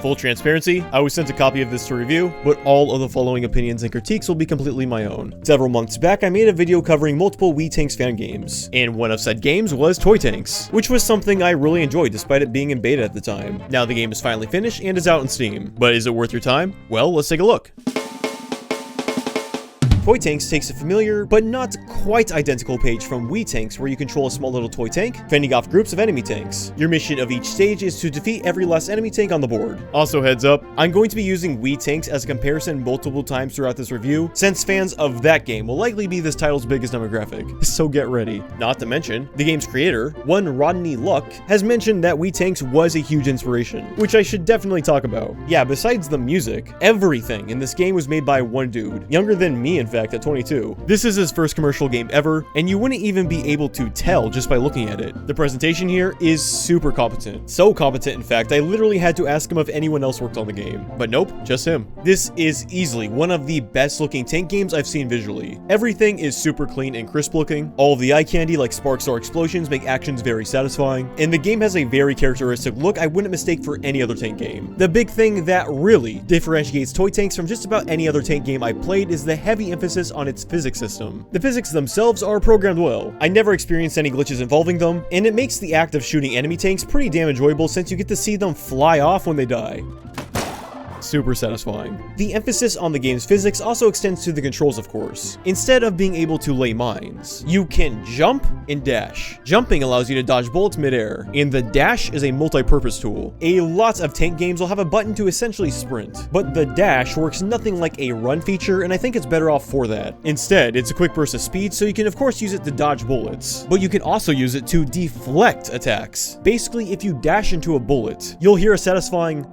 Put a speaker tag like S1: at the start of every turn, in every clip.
S1: Full transparency, I was sent a copy of this to review, but all of the following opinions and critiques will be completely my own. Several months back, I made a video covering multiple Wii Tanks fan games, and one of said games was Toy Tanks, which was something I really enjoyed despite it being in beta at the time. Now the game is finally finished and is out on Steam, but is it worth your time? Well, let's take a look. Toy Tanks takes a familiar, but not quite identical page from Wii Tanks, where you control a small little toy tank, fending off groups of enemy tanks. Your mission of each stage is to defeat every last enemy tank on the board. Also heads up, I'm going to be using Wii Tanks as a comparison multiple times throughout this review, since fans of that game will likely be this title's biggest demographic, so get ready. Not to mention, the game's creator, one Rodney Luck, has mentioned that Wii Tanks was a huge inspiration, which I should definitely talk about. Yeah, besides the music, everything in this game was made by one dude, younger than me in fact at 22. This is his first commercial game ever, and you wouldn't even be able to tell just by looking at it. The presentation here is super competent. So competent in fact, I literally had to ask him if anyone else worked on the game. But nope, just him. This is easily one of the best looking tank games I've seen visually. Everything is super clean and crisp looking. All of the eye candy like sparks or explosions make actions very satisfying, and the game has a very characteristic look I wouldn't mistake for any other tank game. The big thing that really differentiates Toy Tanks from just about any other tank game I played is the heavy emphasis on its physics system. The physics themselves are programmed well. I never experienced any glitches involving them, and it makes the act of shooting enemy tanks pretty damn enjoyable since you get to see them fly off when they die. Super satisfying. The emphasis on the game's physics also extends to the controls, of course. Instead of being able to lay mines, you can jump and dash. Jumping allows you to dodge bullets midair, and the dash is a multi-purpose tool. A lot of tank games will have a button to essentially sprint, but the dash works nothing like a run feature, and I think it's better off for that. Instead, it's a quick burst of speed, so you can of course use it to dodge bullets, but you can also use it to deflect attacks. Basically, if you dash into a bullet, you'll hear a satisfying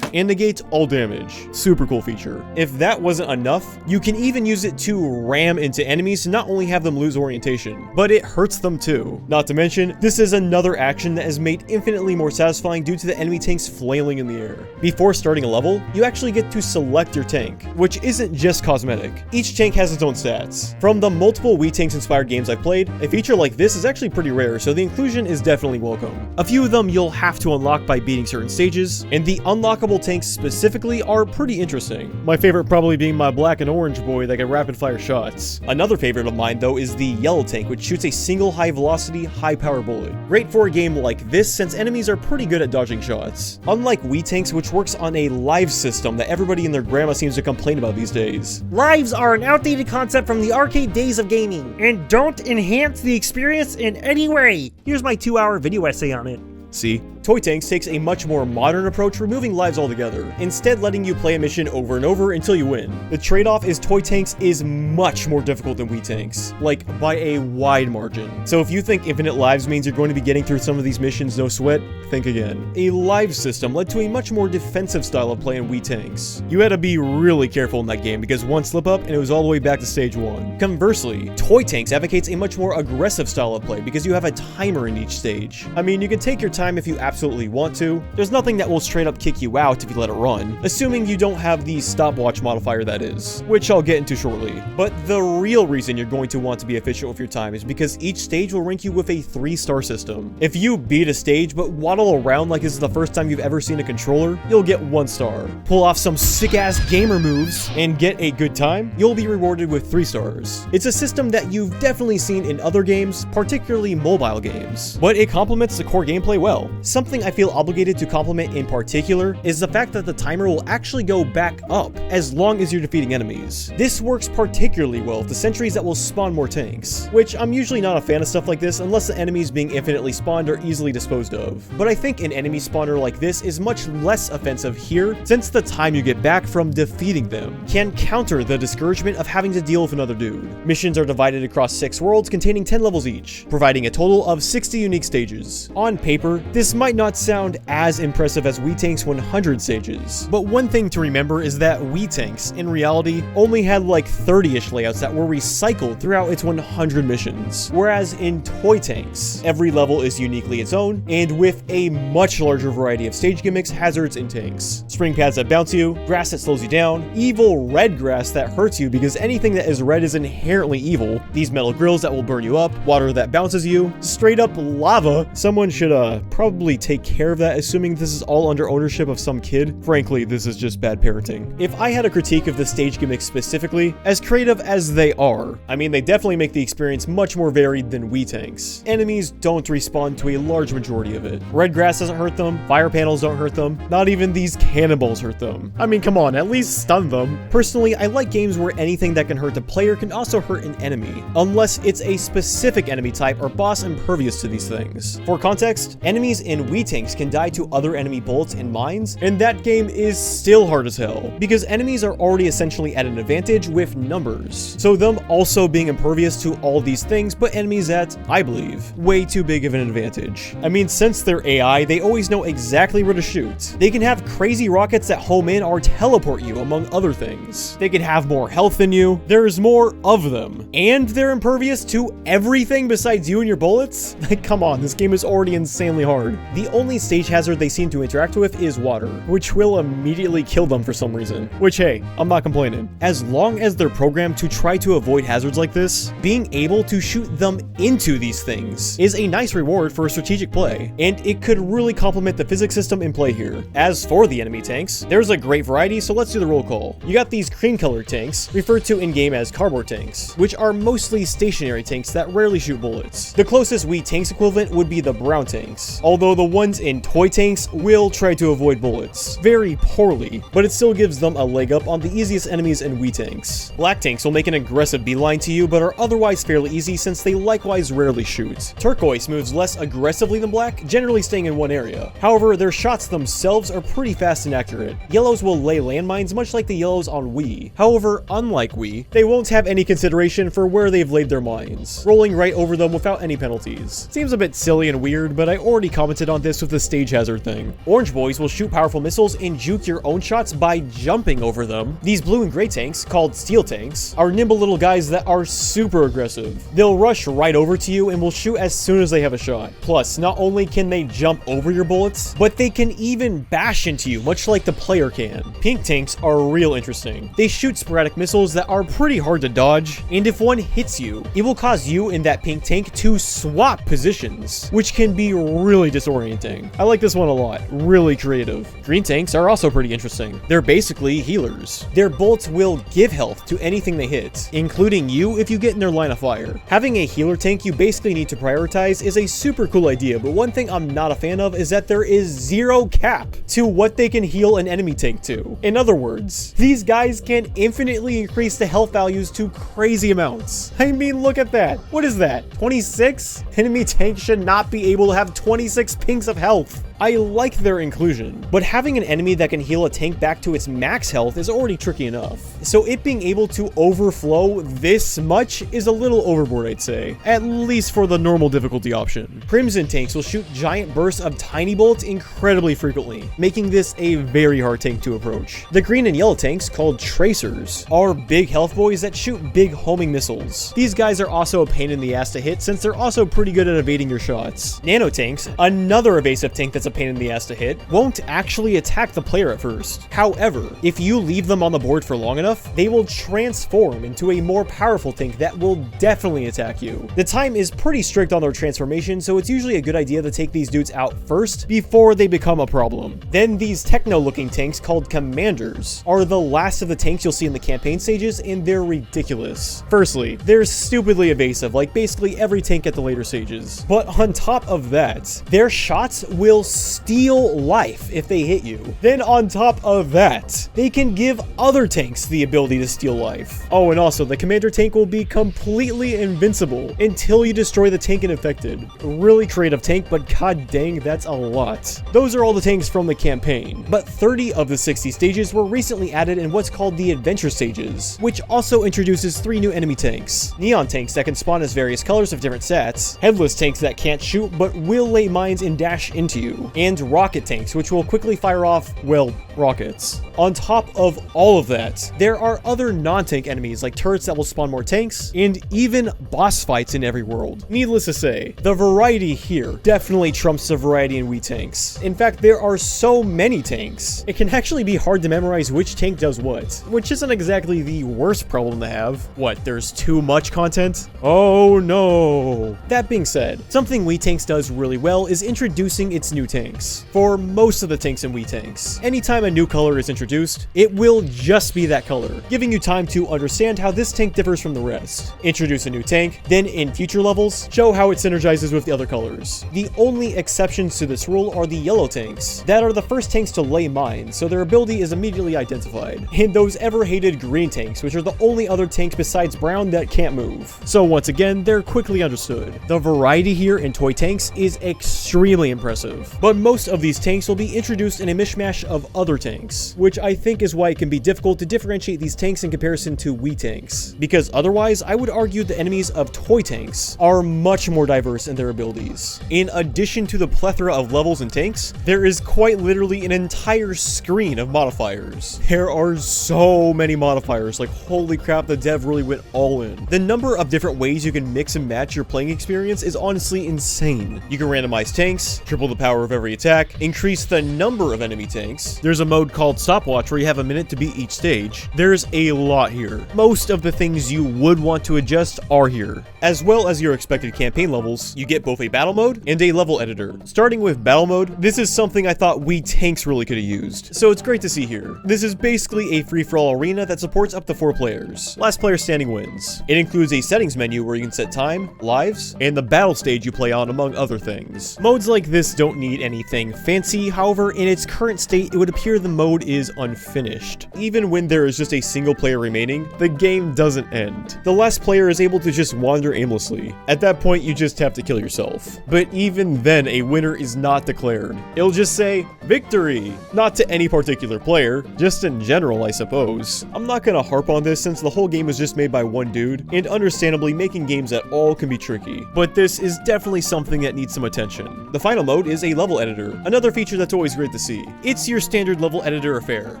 S1: and negate all damage. Super cool feature. If that wasn't enough, you can even use it to ram into enemies to not only have them lose orientation, but it hurts them too. Not to mention, this is another action that is made infinitely more satisfying due to the enemy tanks flailing in the air. Before starting a level, you actually get to select your tank, which isn't just cosmetic. Each tank has its own stats. From the multiple Wii Tanks inspired games I've played, a feature like this is actually pretty rare, so the inclusion is definitely welcome. A few of them you'll have to unlock by beating certain stages, and the unlockable tanks specifically are pretty interesting. My favorite probably being my black and orange boy that can rapid fire shots. Another favorite of mine though is the yellow tank, which shoots a single high velocity, high power bullet. Great for a game like this since enemies are pretty good at dodging shots. Unlike Wii Tanks, which works on a live system that everybody and their grandma seems to complain about these days.
S2: Lives are an outdated concept from the arcade days of gaming, and don't enhance the experience in any way. Here's my 2-hour video essay on it.
S1: See? Toy Tanks takes a much more modern approach, removing lives altogether, instead letting you play a mission over and over until you win. The trade-off is Toy Tanks is much more difficult than Wii Tanks, like by a wide margin. So if you think infinite lives means you're going to be getting through some of these missions no sweat, think again. A live system led to a much more defensive style of play in Wii Tanks. You had to be really careful in that game because one slip up and it was all the way back to stage 1. Conversely, Toy Tanks advocates a much more aggressive style of play because you have a timer in each stage. I mean, you can take your time if you absolutely want to. There's nothing that will straight up kick you out if you let it run, assuming you don't have the stopwatch modifier that is, which I'll get into shortly. But the real reason you're going to want to be efficient with your time is because each stage will rank you with a 3-star system. If you beat a stage but waddle around like this is the first time you've ever seen a controller, you'll get 1 star. Pull off some sick-ass gamer moves and get a good time, you'll be rewarded with 3 stars. It's a system that you've definitely seen in other games, particularly mobile games, but it complements the core gameplay well. Something I feel obligated to compliment in particular is the fact that the timer will actually go back up as long as you're defeating enemies. This works particularly well with the sentries that will spawn more tanks, which I'm usually not a fan of stuff like this unless the enemies being infinitely spawned are easily disposed of. But I think an enemy spawner like this is much less offensive here since the time you get back from defeating them can counter the discouragement of having to deal with another dude. Missions are divided across 6 worlds containing 10 levels each, providing a total of 60 unique stages. On paper, this might not sound as impressive as Wii Tank's 100 stages, but one thing to remember is that Wii Tanks, in reality, only had like 30-ish layouts that were recycled throughout its 100 missions, whereas in Toy Tanks, every level is uniquely its own, and with a much larger variety of stage gimmicks, hazards, and tanks. Spring pads that bounce you, grass that slows you down, evil red grass that hurts you because anything that is red is inherently evil, these metal grills that will burn you up, water that bounces you, straight up lava. Someone should probably take care of that, assuming this is all under ownership of some kid. Frankly, this is just bad parenting. If I had a critique of the stage gimmicks specifically, as creative as they are, I mean, they definitely make the experience much more varied than Wii tanks. Enemies don't respond to a large majority of it. Red grass doesn't hurt them, fire panels don't hurt them, not even these cannonballs hurt them. I mean, come on, at least stun them. Personally, I like games where anything that can hurt a player can also hurt an enemy, unless it's a specific enemy type or boss impervious to these things. For context, enemies in Wii tanks can die to other enemy bullets and mines, and that game is still hard as hell, because enemies are already essentially at an advantage with numbers. So them also being impervious to all these things put enemies at, I believe, way too big of an advantage. I mean, since they're AI, they always know exactly where to shoot. They can have crazy rockets that home in or teleport you, among other things. They can have more health than you. There's more of them. And they're impervious to everything besides you and your bullets? Like, come on, this game is already insanely hard. The only stage hazard they seem to interact with is water, which will immediately kill them for some reason. Which, hey, I'm not complaining. As long as they're programmed to try to avoid hazards like this, being able to shoot them into these things is a nice reward for strategic play, and it could really complement the physics system in play here. As for the enemy tanks, there's a great variety, so let's do the roll call. You got these cream-colored tanks, referred to in-game as cardboard tanks, which are mostly stationary tanks that rarely shoot bullets. The closest Wii tanks equivalent would be the brown tanks, although the ones in toy tanks will try to avoid bullets. Very poorly, but it still gives them a leg up on the easiest enemies in Wii tanks. Black tanks will make an aggressive beeline to you, but are otherwise fairly easy since they likewise rarely shoot. Turquoise moves less aggressively than black, generally staying in one area. However, their shots themselves are pretty fast and accurate. Yellows will lay landmines much like the yellows on Wii. However, unlike Wii, they won't have any consideration for where they've laid their mines, rolling right over them without any penalties. Seems a bit silly and weird, but I already commented on this with the stage hazard thing. Orange boys will shoot powerful missiles and juke your own shots by jumping over them. These blue and gray tanks, called steel tanks, are nimble little guys that are super aggressive. They'll rush right over to you and will shoot as soon as they have a shot. Plus, not only can they jump over your bullets, but they can even bash into you, much like the player can. Pink tanks are real interesting. They shoot sporadic missiles that are pretty hard to dodge, and if one hits you, it will cause you and that pink tank to swap positions, which can be really disorienting. I like this one a lot. Really creative. Green tanks are also pretty interesting. They're basically healers. Their bullets will give health to anything they hit, including you if you get in their line of fire. Having a healer tank you basically need to prioritize is a super cool idea, but one thing I'm not a fan of is that there is zero cap to what they can heal an enemy tank to. In other words, these guys can infinitely increase the health values to crazy amounts. I mean, look at that. What is that? 26? Enemy tank should not be able to have 26 pinks of health. I like their inclusion, but having an enemy that can heal a tank back to its max health is already tricky enough. So it being able to overflow this much is a little overboard, I'd say, at least for the normal difficulty option. Crimson tanks will shoot giant bursts of tiny bullets incredibly frequently, making this a very hard tank to approach. The green and yellow tanks, called tracers, are big health boys that shoot big homing missiles. These guys are also a pain in the ass to hit since they're also pretty good at evading your shots. Nano tanks, another evasive tank that's a pain in the ass to hit, won't actually attack the player at first. However, if you leave them on the board for long enough, they will transform into a more powerful tank that will definitely attack you. The time is pretty strict on their transformation, so it's usually a good idea to take these dudes out first before they become a problem. Then these techno-looking tanks, called commanders, are the last of the tanks you'll see in the campaign stages, and they're ridiculous. Firstly, they're stupidly evasive, like basically every tank at the later stages. But on top of that, their shots will steal life if they hit you. Then on top of that, they can give other tanks the ability to steal life. Oh, and also the commander tank will be completely invincible until you destroy the tank infected. Really creative tank, but god dang, that's a lot. Those are all the tanks from the campaign, but 30 of the 60 stages were recently added in what's called the adventure stages, which also introduces 3 new enemy tanks. Neon tanks that can spawn as various colors of different stats, headless tanks that can't shoot but will lay mines and dash into you, and rocket tanks which will quickly fire off, well, rockets. On top of all of that, there are other non-tank enemies like turrets that will spawn more tanks, and even boss fights in every world. Needless to say, the variety here definitely trumps the variety in Wii tanks. In fact, there are so many tanks, it can actually be hard to memorize which tank does what, which isn't exactly the worst problem to have. What, there's too much content? Oh no! That being said, something Wii tanks does really well is introducing its new tanks. tanks. For most of the tanks in Wii Tanks, anytime a new color is introduced, it will just be that color, giving you time to understand how this tank differs from the rest. Introduce a new tank, then in future levels, show how it synergizes with the other colors. The only exceptions to this rule are the yellow tanks, that are the first tanks to lay mines, so their ability is immediately identified, and those ever-hated green tanks, which are the only other tanks besides brown that can't move. So once again, they're quickly understood. The variety here in toy tanks is extremely impressive, but most of these tanks will be introduced in a mishmash of other tanks, which I think is why it can be difficult to differentiate these tanks in comparison to Wii tanks, because otherwise I would argue the enemies of toy tanks are much more diverse in their abilities. In addition to the plethora of levels and tanks, there is quite literally an entire screen of modifiers. There are so many modifiers, like holy crap, the dev really went all in. The number of different ways you can mix and match your playing experience is honestly insane. You can randomize tanks, triple the power of every attack, increase the number of enemy tanks. There's a mode called Stopwatch where you have a minute to beat each stage. There's a lot here. Most of the things you would want to adjust are here. As well as your expected campaign levels, you get both a battle mode and a level editor. Starting with battle mode, this is something I thought Wii Tanks really could have used, so it's great to see here. This is basically a free-for-all arena that supports up to 4 players. Last player standing wins. It includes a settings menu where you can set time, lives, and the battle stage you play on, among other things. Modes like this don't need anything fancy, however, in its current state, it would appear the mode is unfinished. Even when there is just a single player remaining, the game doesn't end. The last player is able to just wander aimlessly. At that point, you just have to kill yourself. But even then, a winner is not declared. It'll just say, victory! Not to any particular player, just in general, I suppose. I'm not gonna harp on this since the whole game was just made by one dude, and understandably, making games at all can be tricky. But this is definitely something that needs some attention. The final mode is a level editor, another feature that's always great to see. It's your standard level editor affair.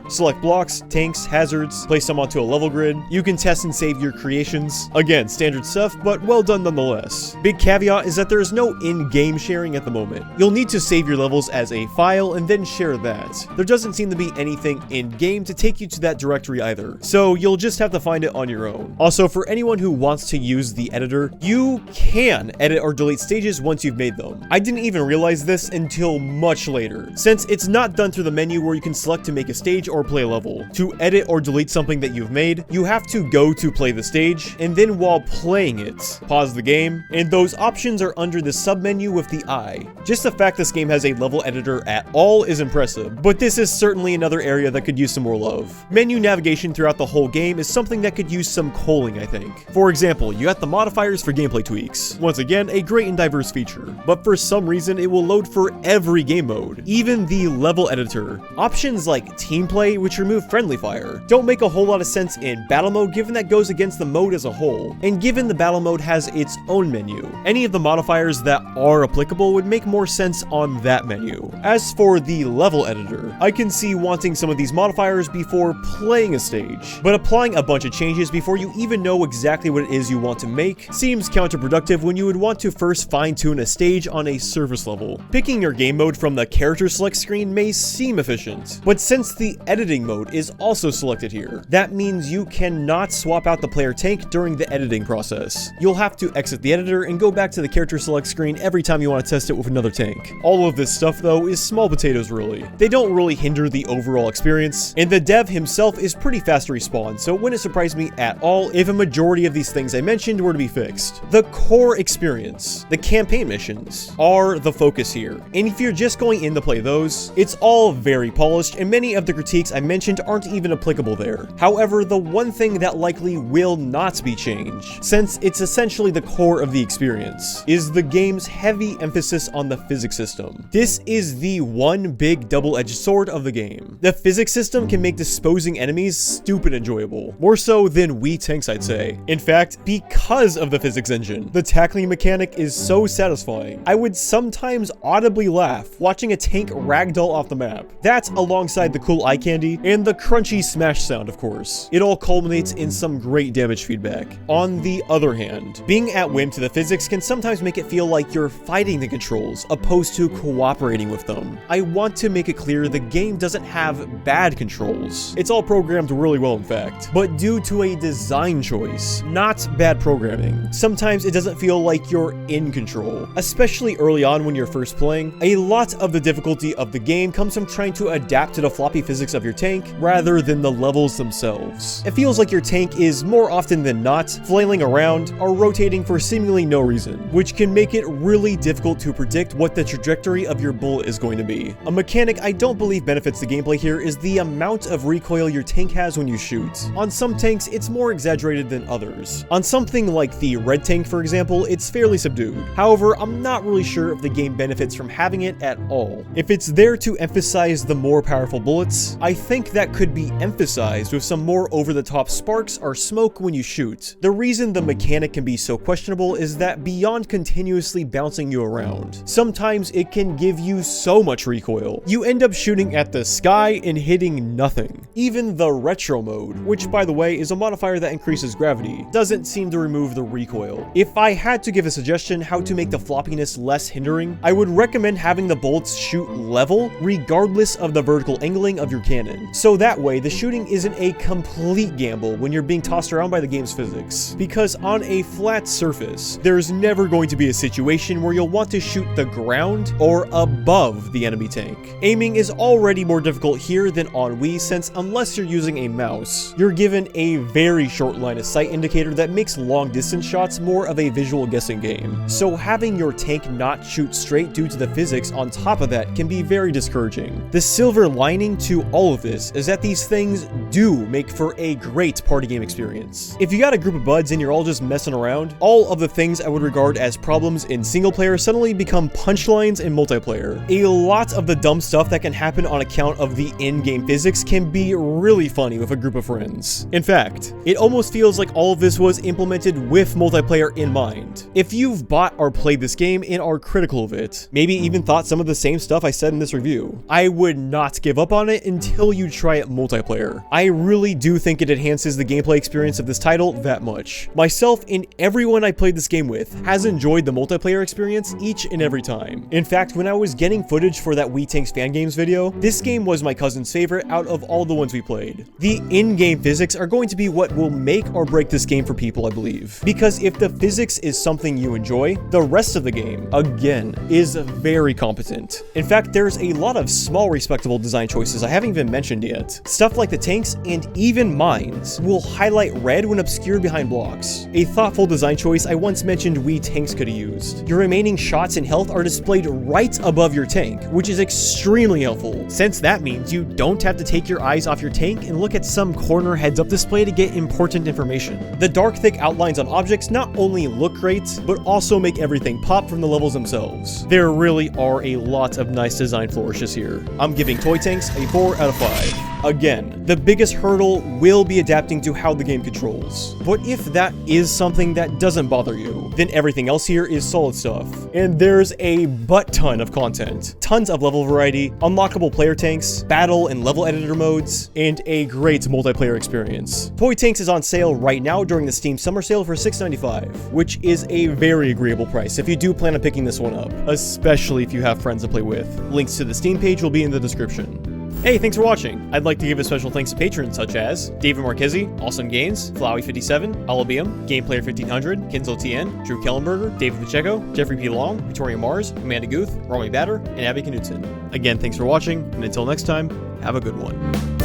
S1: Select blocks, tanks, hazards, place them onto a level grid. You can test and save your creations. Again, standard stuff, but well done nonetheless. Big caveat is that there is no in-game sharing at the moment. You'll need to save your levels as a file and then share that. There doesn't seem to be anything in-game to take you to that directory either, so you'll just have to find it on your own. Also, for anyone who wants to use the editor, you can edit or delete stages once you've made them. I didn't even realize this until much later, since it's not done through the menu where you can select to make a stage or play a level. To edit or delete something that you've made, you have to go to play the stage, and then while playing it, pause the game, and those options are under the submenu with the eye. Just the fact this game has a level editor at all is impressive, but this is certainly another area that could use some more love. Menu navigation throughout the whole game is something that could use some culling, I think. For example, you got the modifiers for gameplay tweaks. Once again, a great and diverse feature, but for some reason it will load for every game mode, even the level editor. Options like team play, which remove friendly fire, don't make a whole lot of sense in battle mode given that goes against the mode as a whole, and given the battle mode has its own menu. Any of the modifiers that are applicable would make more sense on that menu. As for the level editor, I can see wanting some of these modifiers before playing a stage, but applying a bunch of changes before you even know exactly what it is you want to make seems counterproductive when you would want to first fine-tune a stage on a surface level. Picking your game mode from the character select screen may seem efficient, but since the editing mode is also selected here, that means you cannot swap out the player tank during the editing process. You'll have to exit the editor and go back to the character select screen every time you want to test it with another tank. All of this stuff though is small potatoes really. They don't really hinder the overall experience, and the dev himself is pretty fast to respawn, so it wouldn't surprise me at all if a majority of these things I mentioned were to be fixed. The core experience, the campaign missions, are the focus here, and if you're just going in to play those, it's all very polished and many of the critiques I mentioned aren't even applicable there. However, the one thing that likely will not be changed, since it's essentially the core of the experience, is the game's heavy emphasis on the physics system. This is the one big double-edged sword of the game. The physics system can make disposing enemies stupid enjoyable, more so than Wii Tanks I'd say. In fact, because of the physics engine, the tackling mechanic is so satisfying. I would sometimes audibly laugh watching a tank ragdoll off the map. That's alongside the cool eye candy and the crunchy smash sound, of course. It all culminates in some great damage feedback. On the other hand, being at whim to the physics can sometimes make it feel like you're fighting the controls opposed to cooperating with them. I want to make it clear the game doesn't have bad controls. It's all programmed really well in fact, but due to a design choice, not bad programming. Sometimes it doesn't feel like you're in control, especially early on when you're first playing. I A lot of the difficulty of the game comes from trying to adapt to the floppy physics of your tank rather than the levels themselves. It feels like your tank is more often than not flailing around or rotating for seemingly no reason, which can make it really difficult to predict what the trajectory of your bullet is going to be. A mechanic I don't believe benefits the gameplay here is the amount of recoil your tank has when you shoot. On some tanks, it's more exaggerated than others. On something like the red tank, for example, it's fairly subdued. However, I'm not really sure if the game benefits from having it at all. If it's there to emphasize the more powerful bullets, I think that could be emphasized with some more over-the-top sparks or smoke when you shoot. The reason the mechanic can be so questionable is that beyond continuously bouncing you around, sometimes it can give you so much recoil. You end up shooting at the sky and hitting nothing. Even the retro mode, which by the way is a modifier that increases gravity, doesn't seem to remove the recoil. If I had to give a suggestion how to make the floppiness less hindering, I would recommend having the bullets shoot level regardless of the vertical angling of your cannon. So that way the shooting isn't a complete gamble when you're being tossed around by the game's physics. Because on a flat surface, there's never going to be a situation where you'll want to shoot the ground or above the enemy tank. Aiming is already more difficult here than on Wii, since unless you're using a mouse, you're given a very short line of sight indicator that makes long distance shots more of a visual guessing game. So having your tank not shoot straight due to the physics on top of that can be very discouraging. The silver lining to all of this is that these things do make for a great party game experience. If you got a group of buds and you're all just messing around, all of the things I would regard as problems in single player suddenly become punchlines in multiplayer. A lot of the dumb stuff that can happen on account of the in-game physics can be really funny with a group of friends. In fact, it almost feels like all of this was implemented with multiplayer in mind. If you've bought or played this game and are critical of it, maybe even thought some of the same stuff I said in this review, I would not give up on it until you try it multiplayer. I really do think it enhances the gameplay experience of this title that much. Myself and everyone I played this game with has enjoyed the multiplayer experience each and every time. In fact, when I was getting footage for that Wii Tanks fan games video, this game was my cousin's favorite out of all the ones we played. The in-game physics are going to be what will make or break this game for people, I believe. Because if the physics is something you enjoy, the rest of the game, again, is very competent. In fact, there's a lot of small respectable design choices I haven't even mentioned yet. Stuff like the tanks and even mines will highlight red when obscured behind blocks. A thoughtful design choice I once mentioned Wii Tanks could have used. Your remaining shots and health are displayed right above your tank, which is extremely helpful, since that means you don't have to take your eyes off your tank and look at some corner heads-up display to get important information. The dark, thick outlines on objects not only look great, but also make everything pop from the levels themselves. There really are a lot of nice design flourishes here. I'm giving Toy Tanks a 4 out of 5. Again, the biggest hurdle will be adapting to how the game controls. But if that is something that doesn't bother you, then everything else here is solid stuff. And there's a butt-ton of content. Tons of level variety, unlockable player tanks, battle and level editor modes, and a great multiplayer experience. Toy Tanks is on sale right now during the Steam Summer Sale for $6.95, which is a very agreeable price if you do plan on picking this one up, especially if you have friends to play with. Links to the Steam page will be in the description. Hey, thanks for watching. I'd like to give a special thanks to patrons such as David Marchese, Awesome Games, Flowey57, Alabium, Gameplayer 1500, Kinzo TN, Drew Kellenberger, David Pacheco, Jeffrey P. Long, Victoria Mars, Amanda Guth, Romy Batter, and Abby Knudsen. Again, thanks for watching, and until next time, have a good one.